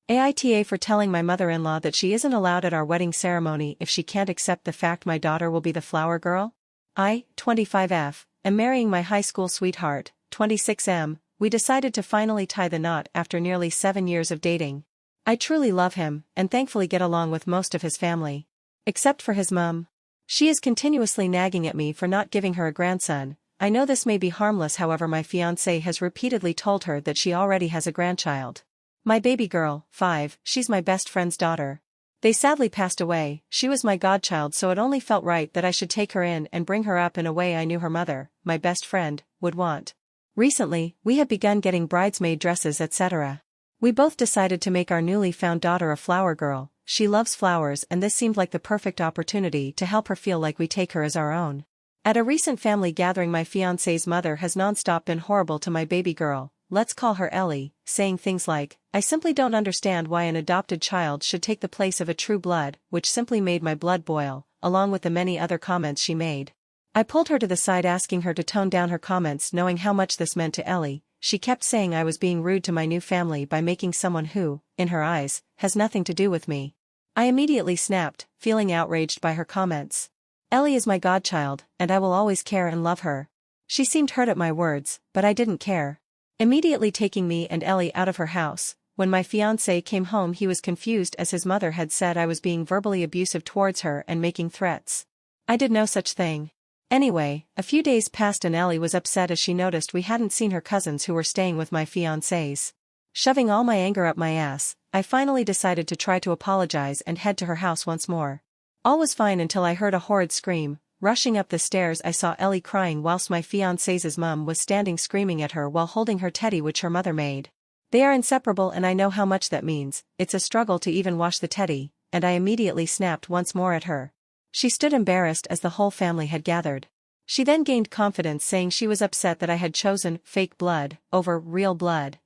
AITA for telling my mother-in-law that she isn't allowed at our wedding ceremony if she can't accept the fact my daughter will be the flower girl. I, 25F, am marrying my high school sweetheart, 26M. We decided to finally tie the knot after nearly 7 years of dating. I truly love him, and thankfully get along with most of his family. Except for his mum. She is continuously nagging at me for not giving her a grandson. I know this may be harmless, however my fiancé has repeatedly told her that she already has a grandchild. My baby girl, 5, she's my best friend's daughter. They sadly passed away. She was my godchild, so it only felt right that I should take her in and bring her up in a way I knew her mother, my best friend, would want. Recently, we have begun getting bridesmaid dresses, etc. We both decided to make our newly found daughter a flower girl. She loves flowers, and this seemed like the perfect opportunity to help her feel like we take her as our own. At a recent family gathering, my fiancé's mother has non-stop been horrible to my baby girl, let's call her Ellie, saying things like, "I simply don't understand why an adopted child should take the place of a true blood," which simply made my blood boil, along with the many other comments she made. I pulled her to the side asking her to tone down her comments, knowing how much this meant to Ellie. She kept saying I was being rude to my new family by making someone who, in her eyes, has nothing to do with me. I immediately snapped, feeling outraged by her comments. Ellie is my godchild, and I will always care and love her. She seemed hurt at my words, but I didn't care. Immediately taking me and Ellie out of her house. When my fiancé came home, he was confused as his mother had said I was being verbally abusive towards her and making threats. I did no such thing. Anyway, a few days passed and Ellie was upset as she noticed we hadn't seen her cousins who were staying with my fiancés. Shoving all my anger up my ass, I finally decided to try to apologize and head to her house once more. All was fine until I heard a horrid scream. Rushing up the stairs, I saw Ellie crying whilst my fiancé's mum was standing screaming at her while holding her teddy which her mother made. They are inseparable and I know how much that means. It's a struggle to even wash the teddy, and I immediately snapped once more at her. She stood embarrassed as the whole family had gathered. She then gained confidence, saying she was upset that I had chosen fake blood over real blood.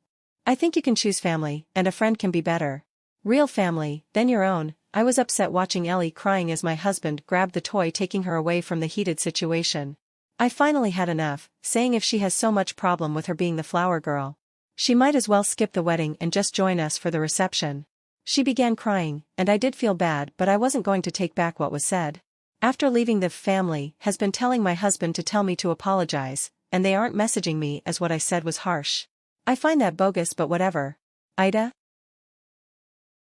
I think you can choose family, and a friend can be better. Real family, then your own. I was upset watching Ellie crying as my husband grabbed the toy, taking her away from the heated situation. I finally had enough, saying if she has so much problem with her being the flower girl, she might as well skip the wedding and just join us for the reception. She began crying, and I did feel bad, but I wasn't going to take back what was said. After leaving, the family has been telling my husband to tell me to apologize, and they aren't messaging me as what I said was harsh. I find that bogus, but whatever. AITA.